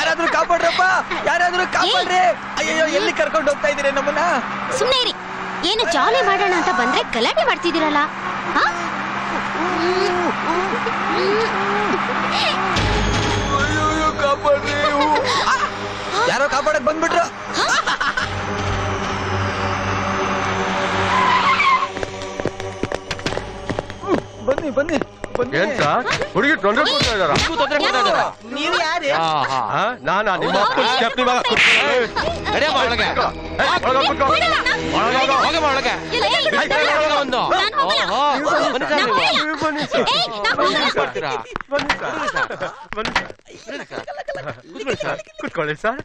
ಯಾರಾದ್ರೂ ಕಾಪಾಡ್ರಪ್ಪ, ಯಾರಾದ್ರೂ ಕಾಪಾಡ್ರಿ. ಅಯ್ಯೋ, ಎಲ್ಲಿ ಕರ್ಕೊಂಡು ಹೋಗ್ತಾ ಇದೀರಿ ನಮ್ಮನ್ನ? ಸುಮ್ಮನೆ ಇರಿ. ಏನು ಜಾಲಿ ಮಾಡೋಣ ಅಂತ ಬಂದ್ರೆ ಗಲಾಟೆ ಮಾಡ್ತಿದ್ದೀರಲ್ಲ. ಕಾಪಾಡ್ರಿ. ಯಾರೋ ಕಾಪಾಡಕ್ ಬಂದ್ಬಿಟ್ರು. ಬನ್ನಿ ಬನ್ನಿ. ಏನ್ ಸರ್ ಹುಡುಗಿ ತೊಂದರೆ ಕೊಡ್ತಾ ಇದಾರ? ನೀವು ಯಾರೇ? ನಾನಾ ನಿಮ್ಮ ಅಪ್ಪನ ಸ್ಟೆಪ್ನಿ ಮಗ. ಕುತ್ಕೊಳ್ಳಿ ಸರ್.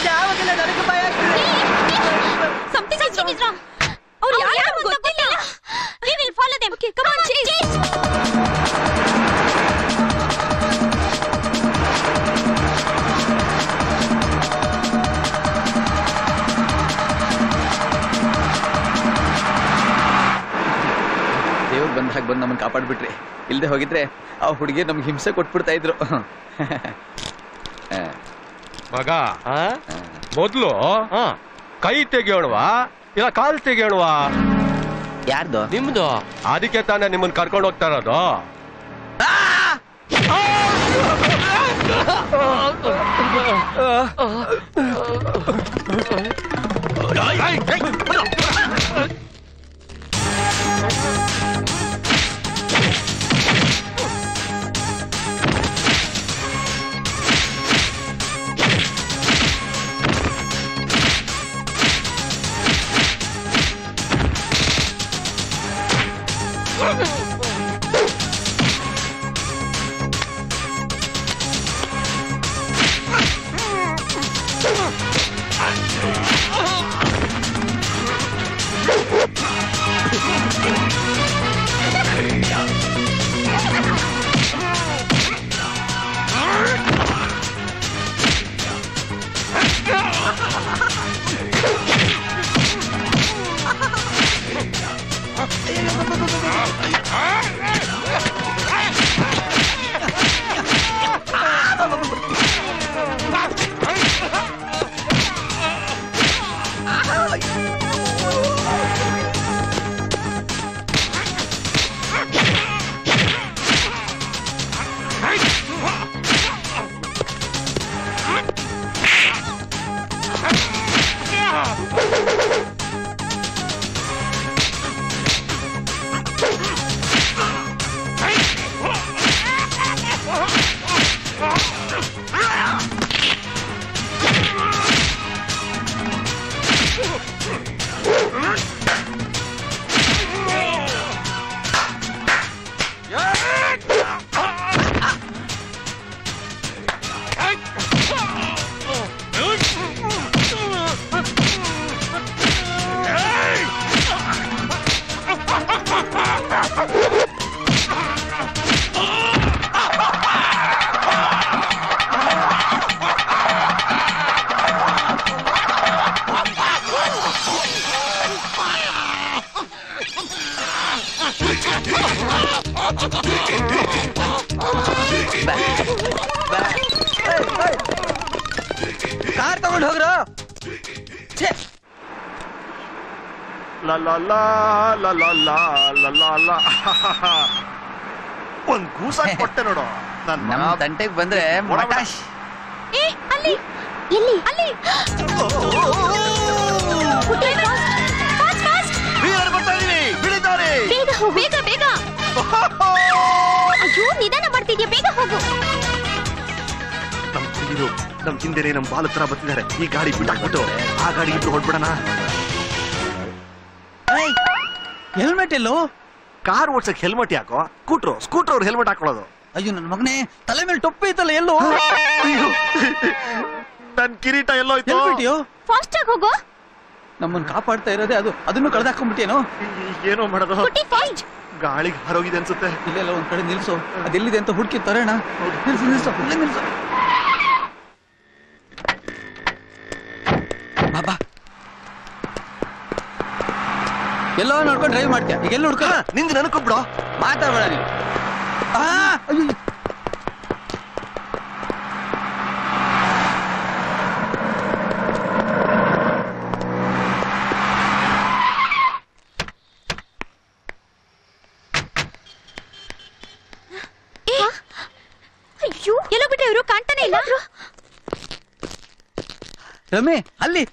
ಯಾವಾಗೆಲ್ಲ ನನಗೆ ಭಯ ಆಗ್ತದೆ. ಅವ್ರು ಯಾರು ಗೊತ್ತಿಲ್ಲ. We will follow them. Okay, come on, chase. ದೇವ್ರು ಬಂದ ಹಾಗೆ ಬಂದು ನಮ್ಮನ್ನು ಕಾಪಾಡ್ಬಿಟ್ರಿ. ಇಲ್ದೆ ಹೋಗಿದ್ರೆ ಆ ಹುಡುಗಿ ನಮ್ಗೆ ಹಿಂಸೆ ಕೊಟ್ಬಿಡ್ತಾ ಇದ್ರು. ಮಗ ಮೊದ್ಲು ಕೈ ತೆಗೆಯೋಣವಾ ಇಲ್ಲ ಕಾಲ್ ತೆಗೆಯೋಣವಾ? ಯಾರ್ದು? ನಿಮ್ದು. ಅದಕ್ಕೆ ತಾನೇ ನಿಮ್ಮನ್ನ ಕರ್ಕೊಂಡು ಹೋಗ್ತಾ ಇರೋದು. ಕಾರ್ ತಗೊಂಡು ಹೋಗ್ರು. ಒಂದ್ ಗೂಸ ಕೊಟ್ಟೆ ನೋಡು. ನಮ್ಮ ತಂಟೆಗೆ ಬಂದ್ರೆ ಮಟಾಶ್. ಅಲ್ಲಿ ಎಲ್ಲಿ? ಅಲ್ಲಿ ಬೇಗ ಹೋಗು, ಬೇಗ ಬೇಗ. ಅಯ್ಯೋ, ನಿಧಾನ ಮಾಡ್ತಿದ್ಯಾ, ಬೇಗ ಹೋಗು. ನಮ್ ಹಿಂದೆ ನಮ್ ಬಾಲ ತರ ಬರ್ತಿದ್ದಾರೆ. ಈ ಗಾಡಿ ಬಿಟ್ಟಾಕ್ಬಿಟ್ಟು ಆ ಗಾಡಿ ಇಟ್ಟು ಹೊಡ್ಬಿಡಣ. ಹೆಲ್ಮೆಟ್ ಎಲ್ಲೋ? ಕಾರ್ ಓಡ್ಸಕ್ ಹೆಲ್ಮೆಟ್ ಯಾಕೋ? ಸ್ಕೂಟರ್ ಅವ್ರು ಹೆಲ್ಮೆಟ್ ಹಾಕೊಳ್ಳೋದು. ಅಯ್ಯೋ ನನ್ನ ಮಗನೇ, ತಲೆ ಮೇಲೆ ಟೊಪ್ಪಿ ಐತಲ್ಲ ಎಲ್ಲೋ? ನನ್ ಕಿರೀಟ ಎಲ್ಲೋ ಹೆಲ್ಮೆಟ್ ಫಾಸ್ಟ್ ಆಗಿ ಹೋಗು. ನಮ್ಮನ್ನ ಕಾಪಾಡ್ತಾ ಇರೋದೇ ಅದನ್ನು ಕಳ್ದಾಕೊಂಡ್ಬಿಟ್ಟೇನೋ. ಏನೋ ಮಾಡೋದು? ಗಾಳಿಗೆ ಹರೋಗಿದೆ ಅನ್ಸುತ್ತೆ. ಇಲ್ಲೆಲ್ಲ ಒಂದ್ ಕಡೆ ನಿಲ್ಸು, ಅದೆಲ್ಲಿದೆ ಅಂತ ಹುಡುಕಿ ತರೋಣ. ನಿಲ್ಸು ನಿಲ್ಸು ಇಲ್ಲೇ ನಿಲ್ಸು. ಬಾಬಾ ಎಲ್ಲೋ ನೋಡ್ಕೊಂಡು ಡ್ರೈವ್ ಮಾಡ್ತೀಯ, ಈಗ ಎಲ್ಲ ಹುಡ್ಕ ನಿಂದು ನನಕೊಬ್ಬಿಡೋ, ಮಾತಾಡ್ಬೇಡ ನೀನು. ಅಯ್ಯೋ ಎಲ್ಲೋ ಬಿಟ್ರೆ ಇವರು ಕಾಣ್ತಾನೆ ಇಲ್ಲ. ರಮೆ ಅಲ್ಲಿ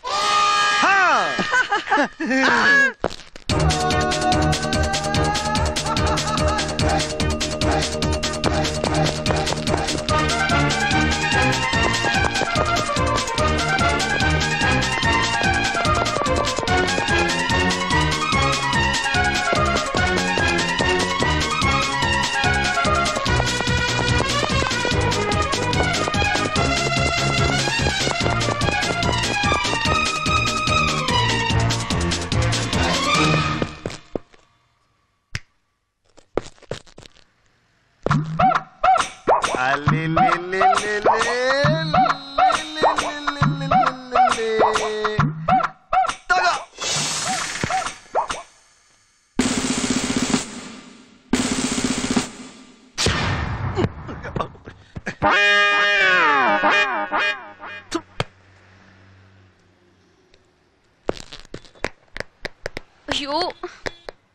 ಅಯ್ಯೋ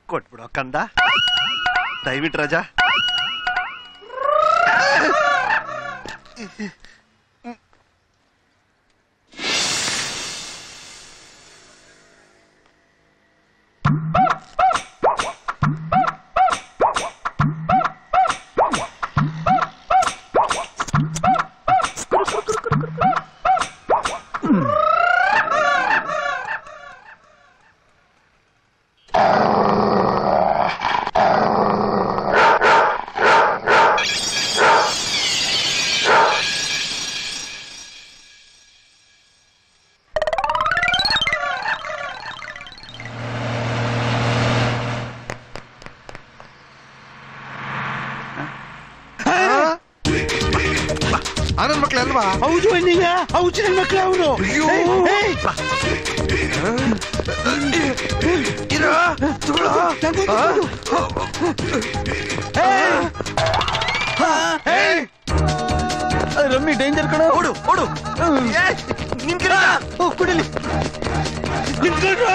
ಕೊಟ್ಬಿಡೋ ಕಂದ, ದಯವಿಟ್ಟು ರಾಜಾ. ಆನಂದ್ ಮಕ್ಳು ಅಲ್ವಾ? ಹೌದು ಅಣ್ಣಯ್ಯ, ಹೌದು ನನ್ನ ಮಕ್ಳು ಅವರು. ರಮ್ಮಿ ಡೇಂಜರ್ ಕಣ. ಓಡು ಓಡು, ಕುಡಿಲಿ. ನಿಂತ್ಕೊಂಡ್ರು.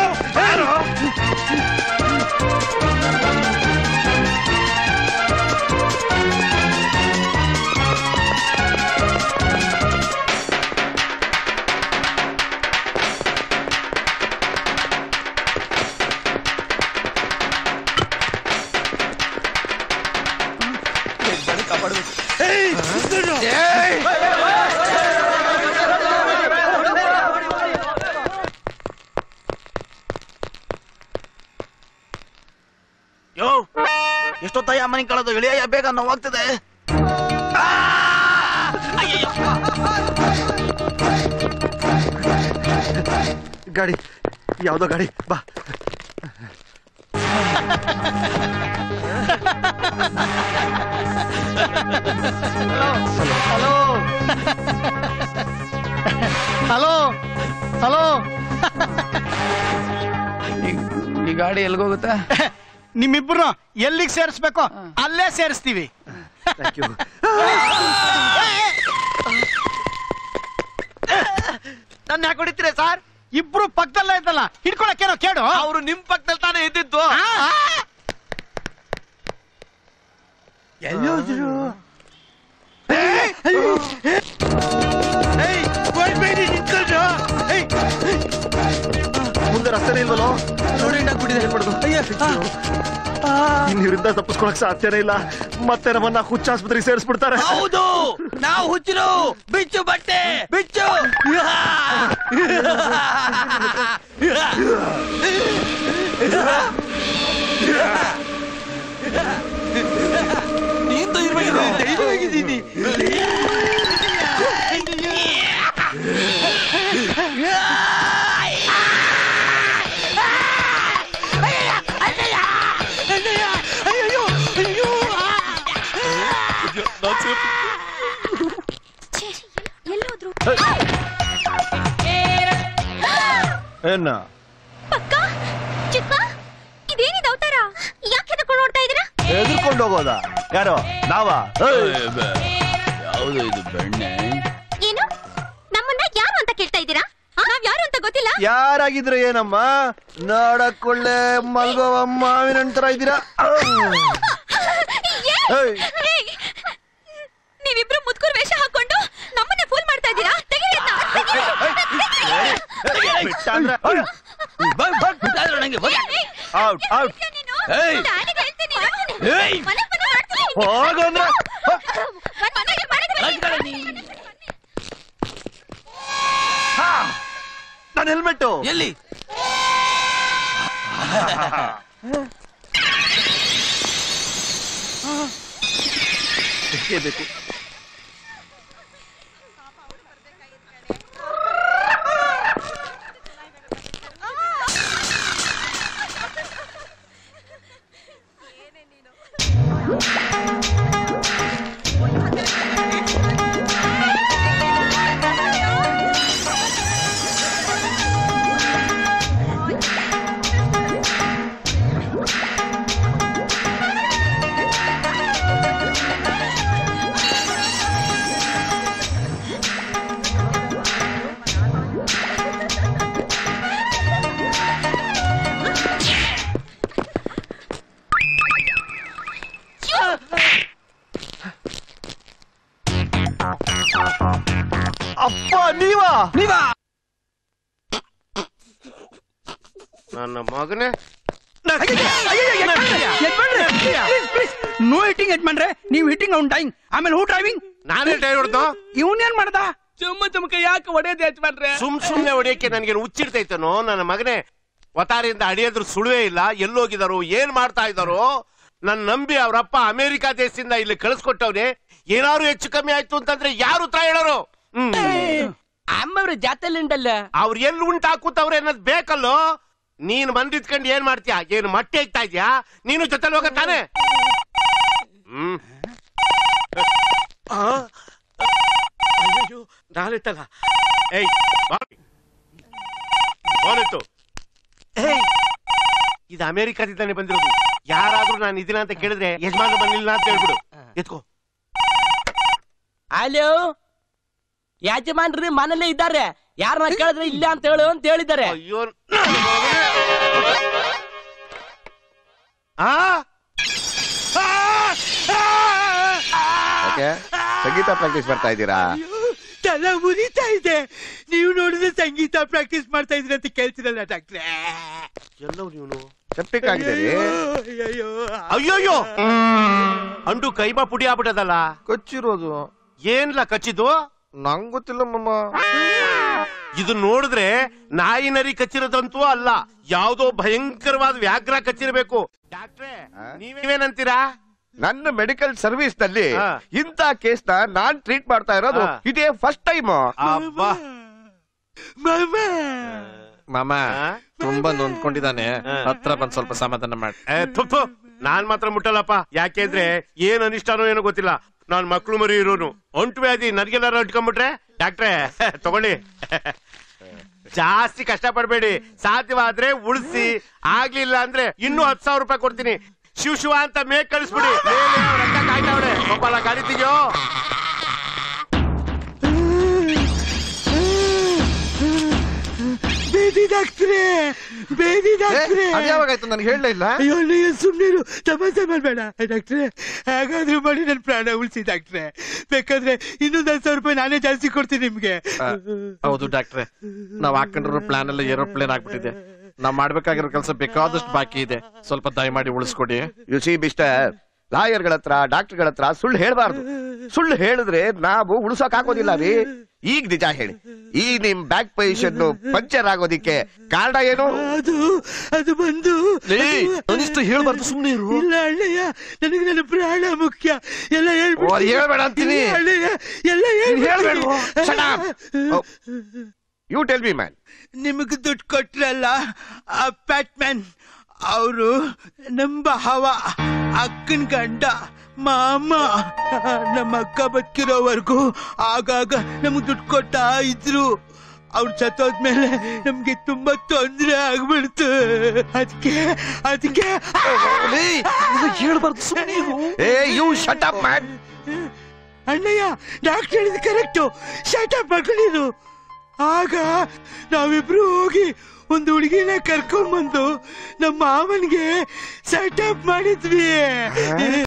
ಯೋ, ಎಷ್ಟೊತ್ತಾಯ ಮನೆ ಕಳೆದು ಇಳಿಯ ಬೇಗ ನೋವಾಗ್ತದೆ. ಗಾಡಿ ಯಾವ್ದೋ ಗಾಡಿ, ಬಾ. Hello hello. ಈ ಗಾಡಿ ಎಲ್ಗೋಗುತ್ತೆ? ನಿಮ್ಮಿಬ್ರು ಎಲ್ಲಿಗೆ ಸೇರಿಸ್ಬೇಕು ಅಲ್ಲೇ ಸೇರಿಸ್ತೀವಿ. Thank you. ನನ್ನ ಯಾಕೆ ಹೊಡಿತೀರ ಸರ್? ಇಬ್ರು ಪಕ್ಕದಲ್ಲೇ ಇದ್ದಲ್ಲ, ಹಿಡ್ಕೊಳಕ್ಕೇನೋ ಕೇಳು. ಅವರು ನಿಮ್ ಪಕ್ಕದಲ್ಲಿ ತಾನೇ ಇದ್ದಿದ್ದು. ಎಲ್ಲೋದ್ರು? ಮುಂದೆ ರಸ್ತೆನೇ ಇಲ್ವಲ್ಲೋ? ನೋಡಿ ನೀವಿಂದ ತಪ್ಪಿಸ್ಕೊಳಕ್ ಸಾಧ್ಯನೇ ಇಲ್ಲ. ಮತ್ತೆ ನಮ್ಮನ್ನ ಹುಚ್ಚಾಸ್ಪತ್ರೆಗೆ ಸೇರಿಸ್ಬಿಡ್ತಾರೆ. ಹೌದು, ನಾವು ಹುಚ್ಚರು. ಬಿಚ್ಚು ಬಟ್ಟೆ ಬಿಚ್ಚು. ನೀಂದು ಧೈರ್ಯವಾಗಿದ್ದೀನಿ. ಎಲ್ಲೋದ್ರು? ಏನ ಪಕ್ಕ ಚಿಕ್ಕ, ಇದೇನಿದೆ ಅವತಾರ? ಯಾಕೆ ಎದ್ಕೊಂಡು ನೋಡ್ತಾ ಇದೀರಾ? ಎದುರ್ಕೊಂಡು ಹೋಗೋದ? ಯಾರೋ ನಾವಾ? ಯಾವುದು ಇದು ಬೆಣ್ಣೆ? ಏನು ನಮ್ಮನ್ನ ಯಾರು ಅಂತ ಕೇಳ್ತಾ ಇದ್ದೀರಾ? ನಾವ್ ಯಾರು ಅಂತ ಗೊತ್ತಿಲ್ಲ. ಯಾರಾಗಿದ್ರೆ ಏನಮ್ಮ, ನೋಡಕೊಳ್ಳೆ ಮಲ್ಗೋವ ಮಾವಿನ ತರ ಇದ್ದೀರಾ. ನೀವಿಬ್ರು ಮುದ್ಕುರ್ ಅಂದ್ರೆ ಔಟ್ ಔಟ್ ಏಯ್ ಏಯ್ ಹೋಗಂದ್ರೆ ನನ್ನ ಹೆಲ್ಮೆಟ್ ಎಲ್ಲಿ ಬೇಕು ಅಪ್ಪ ನೀವಾ ನನ್ನ ಮಗನೇ ನೋ ಹಿಟ್ಟಿಂಗ್ ಯಜಮಾನ್ರೆ ನೀವು ಹಿಟ್ಟಿಂಗ್ ಅವ್ನ್ ಡೈಯಿಂಗ್ ಆಮೇಲೆ ಹೂ ಡ್ರೈವಿಂಗ್ ನಾನೇ ಟೈರ್ ಹೊಡ್ದು ಇವನೇನ್ ಮಾಡ್ದ ಚುಮ್ಮ ಯಾಕೆ ಹೊಡೆಯೋದು ಯಜಮಾನ್ರೆ ಸುಮ್ನೆ ಹೊಡಿಯಕ್ಕೆ ನನ್ಗೆ ಹುಚ್ಚಿಡ್ತೈತನೋ ನನ್ನ ಮಗನೇ ವತಾರಿಯಿಂದ ಅಡಿಯೋದ್ರ ಸುಳುವೇ ಇಲ್ಲ ಎಲ್ಲೋಗಿದಾರೋ ಏನ್ ಮಾಡ್ತಾ ಇದಾರೋ ನನ್ ನಂಬಿ ಅವ್ರಪ್ಪ ಅಮೆರಿಕಾ ದೇಶದಿಂದ ಇಲ್ಲಿ ಕಳಿಸ್ಕೊಟ್ಟವ್ರೆ ಏನಾದ್ರು ಹೆಚ್ಚು ಕಮ್ಮಿ ಆಯ್ತು ಅಂತಂದ್ರೆ ಯಾರು ಉತ್ತರ ಹೇಳೋರು ಅಮ್ಮವ್ರ ಜಾತಲ್ಲಿ ಉಂಟಲ್ಲ ಅವ್ರು ಎಲ್ಲಿ ಉಂಟಾಕೂತವ್ರೆ ಅನ್ನೋದ್ ಬೇಕಲ್ಲೋ ನೀನ್ ಬಂದಿದ್ಕೊಂಡು ಏನ್ ಮಾಡ್ತೀಯ ಏನ್ ಮಟ್ಟೆ ಇಕ್ತಾ ಇದ್ಯಾ ನೀನು ಜೊತೆಲಿ ಹೋಗ ತಾನೆ ನಾನಿತ್ತಲ್ಲ ಏಯ್ ಫೋನಿತ್ತು ಇದು ಅಮೆರಿಕಾದಿಂದಾನೆ ಬಂದಿರೋದು ಯಾರಾದ್ರೂ ನಾನು ಇದೀನ ಅಂತ ಕೇಳಿದ್ರೆ ಯಜಮಾನ ಬಂದಿಲ್ಲ ಅಂತ ಹೇಳ್ಬಿಡು ಎತ್ಕೋ ಹಲೋ ಯಜಮಾನ್ರಿ ಮನೇಲೆ ಇದ್ದಾರೆ ಯಾರನ್ನ ಕೇಳಿದ್ರೆ ಇಲ್ಲ ಅಂತ ಹೇಳು ಅಂತ ಹೇಳಿದ್ದಾರೆ ಅಯ್ಯೋ ಸಂಗೀತ ಪ್ರಾಕ್ಟೀಸ್ ಮಾಡ್ತಾ ಇದ್ದೀರಾ ತಲೆ ಮುರಿತಾ ಇದೆ ನೀವು ನೋಡಿದ್ರೆ ಸಂಗೀತ ಪ್ರಾಕ್ಟೀಸ್ ಮಾಡ್ತಾ ಇದ್ರಿ ಅಂತ ಕೇಳ್ತಿರಲ್ಲ ಡಾಕ್ಟ್ರೆ ಎಲ್ಲೋ ನೀನು ಸೆಪ್ಟಿಕ್ ಆಗಿದೆ ಅಯ್ಯೋಯ್ಯೋ ಅಂಡು ಕೈಮಾ ಪುಡಿ ಆಗ್ಬಿಟ್ಟದಲ್ಲ ಕೊಚ್ಚಿರೋದು ಏನ್ಲ ಕಚ್ಚಿದ್ದು ನಂಗ್ ಗೊತ್ತಿಲ್ಲ ಮಮ್ಮ ಇದು ನೋಡಿದ್ರೆ ನಾಯಿ ನರಿ ಕಚ್ಚಿರೋದಂತೂ ಅಲ್ಲ ಯಾವ್ದೋ ಭಯಂಕರವಾದ ವ್ಯಾಘ್ರ ಕಚ್ಚಿರ್ಬೇಕು ಡಾಕ್ಟ್ರೆ ನೀವೇನಂತೀರಾ ನನ್ನ ಮೆಡಿಕಲ್ ಸರ್ವಿಸ್ ನಲ್ಲಿ ಹಾ. ಇಂತ ಕೇಸ್ ನಾನ್ ಟ್ರೀಟ್ ಮಾಡ್ತಾ ಇರೋದು ಹಾ. ಇದೇ ಫಸ್ಟ್ ಟೈಮ್ ಅಬ್ಬಾ ಮಾಮ ಆ? ತುಂಬಾ ನೊಂದ್ಕೊಂಡಿದ್ದಾನೆ ಹತ್ರ ಬಂದ್ ಸ್ವಲ್ಪ ಸಮಾಧಾನ ಮಾಡಿ ನಾನ್ ಮಾತ್ರ ಮುಟ್ಟಲ್ಲಪ್ಪ ಯಾಕೆಂದ್ರೆ ಏನ್ ಅನಿಷ್ಟಾನೋ ಏನೋ ಗೊತ್ತಿಲ್ಲ ನಾನ್ ಮಕ್ಳು ಮರಿ ಇರೋನು ಒಂಟು ವ್ಯಾಧಿ ನನ್ಗೆಲ್ಲಾರು ಇಟ್ಕೊಂಡ್ಬಿಟ್ರೆ ಡಾಕ್ಟ್ರೆ ತಗೊಳ್ಳಿ ಜಾಸ್ತಿ ಕಷ್ಟ ಪಡ್ಬೇಡಿ ಸಾಧ್ಯವಾದ್ರೆ ಉಳಿಸಿ ಆಗ್ಲಿಲ್ಲ ಅಂದ್ರೆ ಇನ್ನೂ 10,000 ರೂಪಾಯಿ ಕೊಡ್ತೀನಿ ಶಿವ ಅಂತ ಮೇಕ್ ಕಳಿಸ್ಬಿಡಿ ರಕ್ತ ಕಾಯ್ತಾವಳೆ ಒಬ್ಬಳ ಗಾಡಿ ತೆಗಿಯೋ ಬೇದಿ ಡಾಕ್ಟ್ರೆ ಬೇದಿ ಡಾಕ್ಟ್ರೆ ಅದ್ಯಾವಾಗಾಯ್ತು ನನ್ಗೆ ಹೇಳಲೇ ಇಲ್ಲ ಅಯ್ಯೋ ನೀವು ಸುಮ್ಮನೆ ತಮಾಷೆ ಮಾಡ್ಬೇಡ ಡಾಕ್ಟ್ರೆ ಹೇಗಾದ್ರೂ ಮಾಡಿ ನನ್ನ ಪ್ರಾಣ ಉಳಿಸಿ ಡಾಕ್ಟ್ರೆ ಬೇಕಾದ್ರೆ ಇನ್ನೊಂದು 10,000 ರೂಪಾಯಿ ನಾನೇ ಜಾಸ್ತಿ ಕೊಡ್ತೀನಿ ನಿಮ್ಗೆ ಹೌದು ಡಾಕ್ಟ್ರೆ ನಾವ್ ಹಾಕೊಂಡಿರೋ ಪ್ಲಾನ್ ಎಲ್ಲ ಏರೋಪ್ಲೇನ್ ಆಗ್ಬಿಟ್ಟಿದೆ ನಾವ್ ಮಾಡ್ಬೇಕಾಗಿರೋ ಕೆಲಸ ಬೇಕಾದಷ್ಟು ಬಾಕಿ ಇದೆ ಸ್ವಲ್ಪ ದಯಮಾಡಿ ಉಳಿಸ್ಕೊಡಿ ಯು ಸಿ ಮಿಸ್ಟರ್ ಲಾಯರ್ಗಳ ಹತ್ರ ಡಾಕ್ಟರ್ಗಳ ಹತ್ರ ಸುಳ್ಳು ಹೇಳ್ಬಾರ್ದು ಸುಳ್ಳು ಹೇಳಿದ್ರೆ ನಾವು ಉಳಿಸೋಕ್ ಆಗೋದಿಲ್ಲ ರೀ ಈಗ ನಿಜ ಹೇಳಿ ಈ ನಿಮ್ ಬ್ಯಾಕ್ ಪೊಸಿಷನ್ ಪಂಚರ್ ಆಗೋದಿಕ್ಕೆ ಕಾರಣ ಏನು ಅದು ಬಂದು ಹೇಳ್ಬಾರ್ದು ಸುಮ್ನೆ ಇರು ಇಲ್ಲ ಅಣ್ಣಯ್ಯ ನನಗೆ ನನ್ನ ಪ್ರಾಣ ಮುಖ್ಯ ಎಲ್ಲ ಹೇಳ್ಬೇಡ ಅಂತೀನಿ ಅಣ್ಣಯ್ಯ ಎಲ್ಲ ಹೇಳ್ಬೇಡ ಯು ಟೆಲ್ ಮಿ ಮ್ಯಾನ್ ನಿಮಗೆ ದುಡ್ಡು ಕೊಟ್ರಲ್ಲ ಆ ಪ್ಯಾಟ್ಮ್ಯಾನ್ ಅವರು ನಮ್ಮ ಹವ ಅಕ್ಕನ ಗಂಡ ಮಾಮ ನಮ್ಮ ಅಕ್ಕ ಬದುಕಿರೋವರೆಗೂ ಆಗಾಗ ನಮಗ್ ದುಡ್ಡು ಕೊಡ್ತಾ ಇದ್ರು ಅವ್ರು ಸತ್ತೋದ್ಮೇಲೆ ನಮ್ಗೆ ತುಂಬಾ ತೊಂದ್ರೆ ಆಗ್ಬಿಡ್ತು ಅದಕ್ಕೆ ಹೇಳ್ಬಾರ್ದು ಸುಮ್ನೆ ಇರು ಏ ಯು ಶಟ್ ಅಪ್ ಮ್ಯಾನ್ ಅಣ್ಣಯ್ಯ ಡಾಕ್ಟರ್ ಹೇಳಿದ ಕರೆಕ್ಟು ಶಟ್ ಅಪ್ ಮಾಡ್ಕೊಂಡಿರು ಆಗ ನಾವಿಬ್ರು ಹೋಗಿ ಒಂದು ಹುಡುಗಿನ ಕರ್ಕೊಂಡ್ಬಂದು ನಮ್ಮ ಮಾವನ್ಗೆ ಸೆಟಪ್ ಮಾಡಿದ್ವಿ